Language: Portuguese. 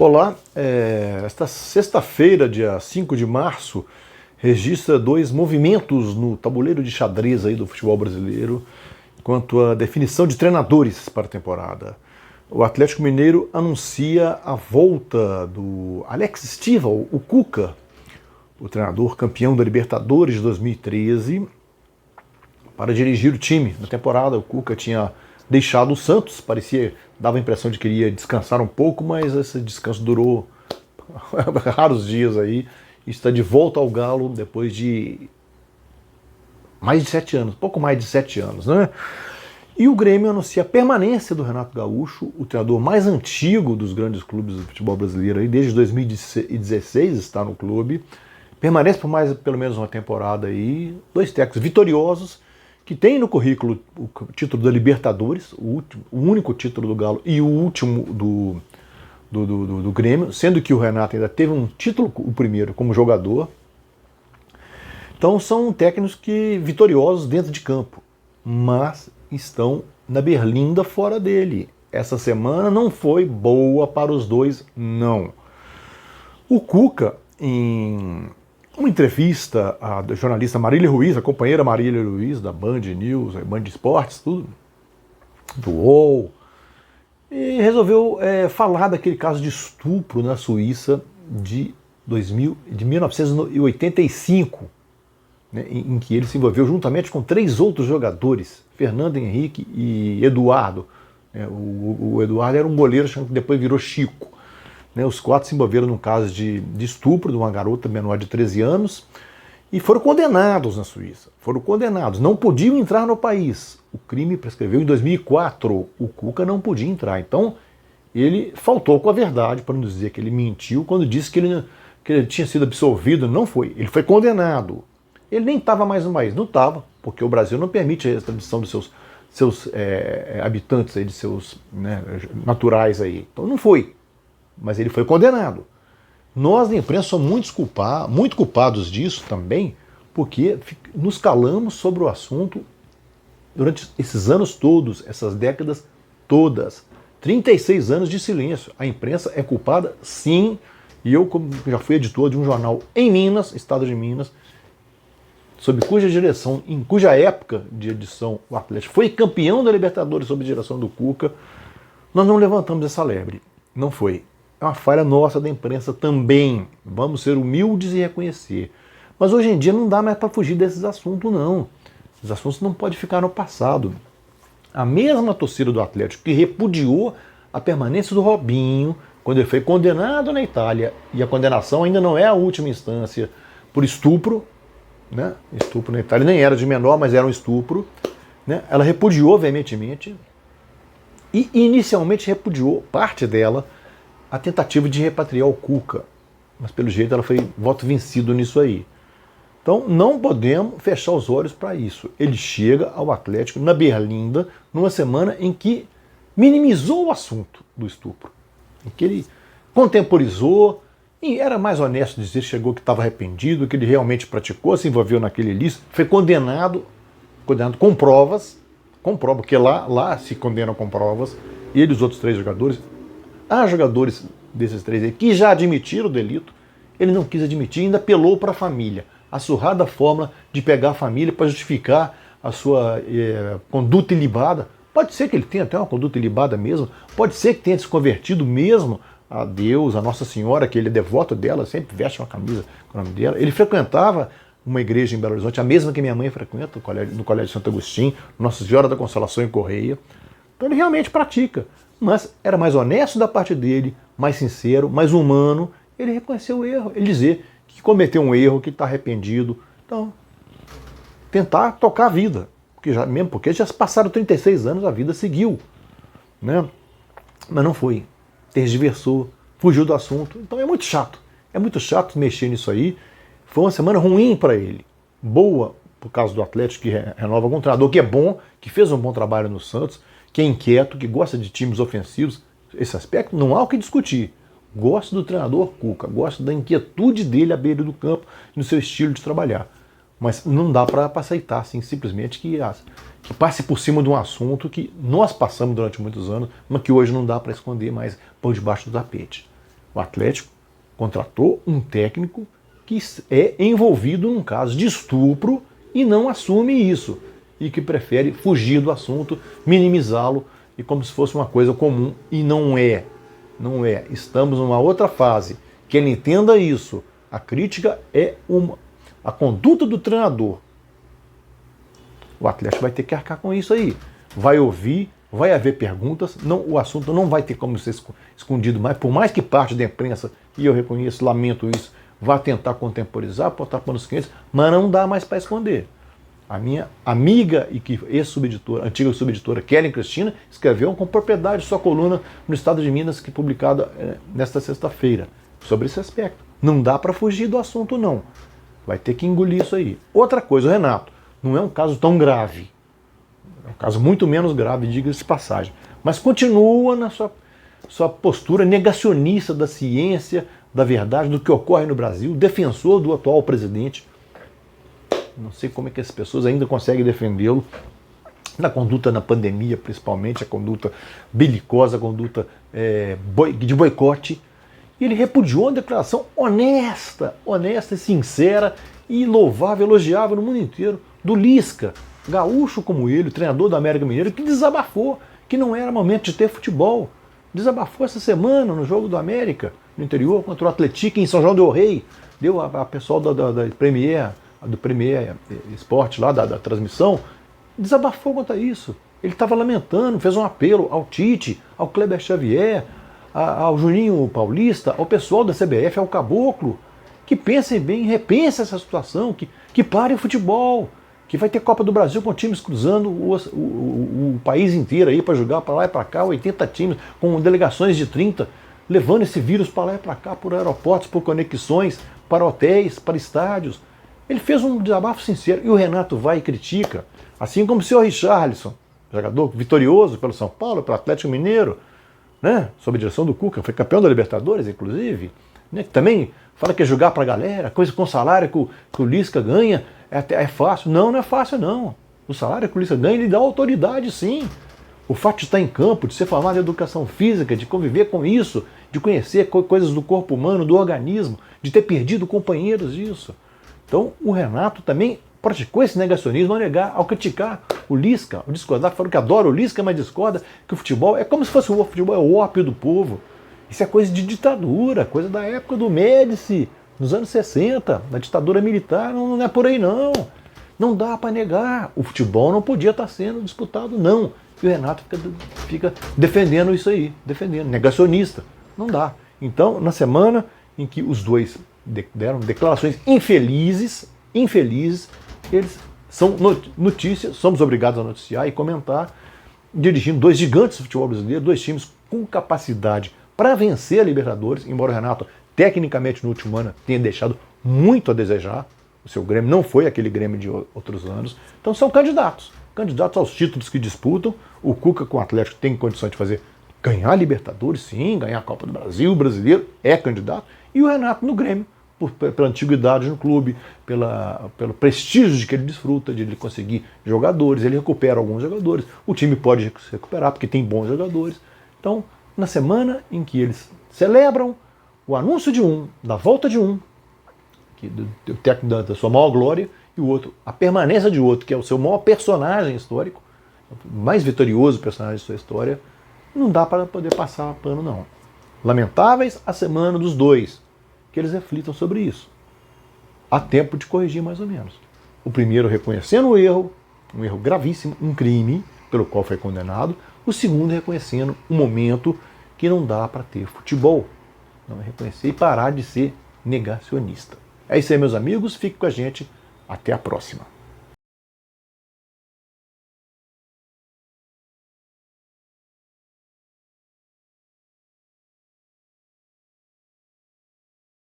Olá, esta sexta-feira, dia 5 de março, registra dois movimentos no tabuleiro de xadrez aí do futebol brasileiro quanto à definição de treinadores para a temporada. O Atlético Mineiro anuncia a volta do Alex Stival, o Cuca, o treinador campeão da Libertadores de 2013, para dirigir o time na temporada. O Cuca tinha deixado o Santos, dava a impressão de que iria descansar um pouco, mas esse descanso durou raros dias aí, e está de volta ao Galo depois de mais de 7 anos, pouco mais de 7 anos, né? E o Grêmio anuncia a permanência do Renato Gaúcho, o treinador mais antigo dos grandes clubes do futebol brasileiro, aí, desde 2016 está no clube, permanece por pelo menos uma temporada aí, dois técnicos vitoriosos, que tem no currículo o título da Libertadores, o único título do Galo e o último do Grêmio, sendo que o Renato ainda teve um título, o primeiro, como jogador. Então são técnicos vitoriosos dentro de campo, mas estão na berlinda fora dele. Essa semana não foi boa para os dois, não. O Cuca, em uma entrevista à jornalista Marília Ruiz, a companheira Marília Ruiz, da Band News, Band Esportes, tudo, do UOL, e resolveu falar daquele caso de estupro na Suíça de 1985, né, em que ele se envolveu juntamente com 3 outros jogadores, Fernando Henrique e Eduardo. O Eduardo era um goleiro que depois virou Chico. Os 4 se envolveram num caso de estupro de uma garota menor de 13 anos e foram condenados na Suíça. Foram condenados, não podiam entrar no país. O crime prescreveu em 2004, o Cuca não podia entrar. Então ele faltou com a verdade, para não dizer que ele mentiu, quando disse que ele tinha sido absolvido. Não foi, ele foi condenado. Ele nem estava mais no país, não estava, porque o Brasil não permite a extradição dos seus habitantes, aí, de seus naturais aí. Então não foi. Mas ele foi condenado. Nós, na imprensa, somos muito culpados disso também, porque nos calamos sobre o assunto durante esses anos todos, essas décadas todas. 36 anos de silêncio. A imprensa é culpada, sim, e eu, como já fui editor de um jornal em Minas, estado de Minas, sob cuja direção, em cuja época de edição o Atlético foi campeão da Libertadores sob direção do Cuca, nós não levantamos essa lebre. Não foi. É uma falha nossa da imprensa também. Vamos ser humildes e reconhecer. Mas hoje em dia não dá mais para fugir desses assuntos, não. Os assuntos não podem ficar no passado. A mesma torcida do Atlético que repudiou a permanência do Robinho quando ele foi condenado na Itália, e a condenação ainda não é a última instância, por estupro, né? Estupro na Itália nem era de menor, mas era um estupro, né? Ela repudiou veementemente e inicialmente repudiou, parte dela, a tentativa de repatriar o Cuca, mas pelo jeito ela foi voto vencido nisso aí. Então não podemos fechar os olhos para isso. Ele chega ao Atlético na berlinda numa semana em que minimizou o assunto do estupro, em que ele contemporizou e era mais honesto dizer, chegou que estava arrependido, que ele realmente praticou, se envolveu naquele ilícito, foi condenado com provas, porque lá se condenam com provas, e ele e os outros 3 jogadores. Há jogadores desses 3 aí que já admitiram o delito, ele não quis admitir, ainda apelou para a família. A surrada forma de pegar a família para justificar a sua conduta ilibada. Pode ser que ele tenha até uma conduta ilibada mesmo, pode ser que tenha se convertido mesmo a Deus, a Nossa Senhora, que ele é devoto dela, sempre veste uma camisa com o nome dela. Ele frequentava uma igreja em Belo Horizonte, a mesma que minha mãe frequenta, no Colégio Santo Agostinho, Nossa Senhora da Consolação em Correia. Então ele realmente pratica. Mas era mais honesto da parte dele, mais sincero, mais humano. Ele reconheceu o erro, ele dizer que cometeu um erro, que está arrependido. Então, tentar tocar a vida. Porque já passaram 36 anos, a vida seguiu. Né? Mas não foi. Tergiversou, fugiu do assunto. Então é muito chato. É muito chato mexer nisso aí. Foi uma semana ruim para ele. Boa, por causa do Atlético, que renova com um treinador que é bom, que fez um bom trabalho no Santos, que é inquieto, que gosta de times ofensivos. Esse aspecto não há o que discutir. Gosto do treinador Cuca, gosto da inquietude dele à beira do campo, no seu estilo de trabalhar. Mas não dá para aceitar assim, simplesmente que passe por cima de um assunto que nós passamos durante muitos anos, mas que hoje não dá para esconder mais por debaixo do tapete. O Atlético contratou um técnico que é envolvido num caso de estupro e não assume isso, e que prefere fugir do assunto, minimizá-lo, e como se fosse uma coisa comum, e não é. Não é. Estamos numa outra fase. Que ele entenda isso. A crítica é a conduta do treinador. O Atlético vai ter que arcar com isso aí. Vai ouvir, vai haver perguntas, não, o assunto não vai ter como ser escondido mais, por mais que parte da imprensa, e eu reconheço, lamento isso, vá tentar contemporizar, botar panos quentes, mas não dá mais para esconder. A minha amiga e que ex-subeditora, antiga subeditora, Kellen Cristina, escreveu com propriedade sua coluna no Estado de Minas, que publicada nesta sexta-feira, sobre esse aspecto. Não dá para fugir do assunto, não. Vai ter que engolir isso aí. Outra coisa, o Renato, não é um caso tão grave. É um caso muito menos grave, diga-se de passagem. Mas continua na sua postura negacionista da ciência, da verdade, do que ocorre no Brasil, defensor do atual presidente. Não sei como é que as pessoas ainda conseguem defendê-lo. Na conduta na pandemia, principalmente, a conduta belicosa, a conduta de boicote. E ele repudiou uma declaração honesta e sincera e louvável, elogiável no mundo inteiro, do Lisca, gaúcho como ele, treinador do América Mineiro, que desabafou que não era momento de ter futebol. Desabafou essa semana no jogo do América, no interior, contra o Atlético em São João del Rei. Deu a pessoal da Premier, do Premier Esporte lá, da transmissão, desabafou quanto a isso. Ele estava lamentando, fez um apelo ao Tite, ao Kleber Xavier, ao Juninho Paulista, ao pessoal da CBF, ao Caboclo, que pensem bem, repensem essa situação, que parem o futebol, que vai ter Copa do Brasil com times cruzando o país inteiro aí para jogar para lá e para cá, 80 times, com delegações de 30, levando esse vírus para lá e para cá, por aeroportos, por conexões, para hotéis, para estádios. Ele fez um desabafo sincero, e o Renato vai e critica, assim como o senhor Richarlison, jogador vitorioso pelo São Paulo, pelo Atlético Mineiro, né, sob a direção do Cuca, foi campeão da Libertadores, inclusive, né, que também fala que é jogar pra galera, coisa com salário que o Lisca ganha, é fácil. Não, não é fácil não. O salário que o Lisca ganha, ele dá autoridade sim. O fato de estar em campo, de ser formado em educação física, de conviver com isso, de conhecer coisas do corpo humano, do organismo, de ter perdido companheiros disso. Então o Renato também praticou esse negacionismo ao criticar o Lisca, ao discordar, falou que adora o Lisca, mas discorda que o futebol é como se fosse o futebol é o ópio do povo. Isso é coisa de ditadura, coisa da época do Médici, nos anos 60, da ditadura militar, não é por aí não. Não dá para negar. O futebol não podia estar sendo disputado, não. E o Renato fica defendendo isso aí, defendendo, negacionista. Não dá. Então, na semana em que os dois deram declarações infelizes, eles são notícias, somos obrigados a noticiar e comentar, dirigindo dois gigantes do futebol brasileiro, dois times com capacidade para vencer a Libertadores, embora o Renato, tecnicamente, no último ano, tenha deixado muito a desejar. O seu Grêmio não foi aquele Grêmio de outros anos. Então são candidatos aos títulos que disputam. O Cuca com o Atlético tem condições de ganhar a Libertadores, sim, ganhar a Copa do Brasil, o brasileiro é candidato. E o Renato no Grêmio, pela antiguidade no clube, pelo prestígio de que ele desfruta, de ele conseguir jogadores, ele recupera alguns jogadores. O time pode se recuperar porque tem bons jogadores. Então, na semana em que eles celebram o anúncio da volta de do técnico da sua maior glória, e o outro, a permanência de outro, que é o seu maior personagem histórico, o mais vitorioso personagem de sua história, não dá para poder passar pano, não. Lamentáveis a semana dos dois, que eles reflitam sobre isso. Há tempo de corrigir mais ou menos. O primeiro reconhecendo o erro, um erro gravíssimo, um crime pelo qual foi condenado. O segundo reconhecendo um momento que não dá para ter futebol. Não é reconhecer e parar de ser negacionista. É isso aí, meus amigos. Fique com a gente. Até a próxima.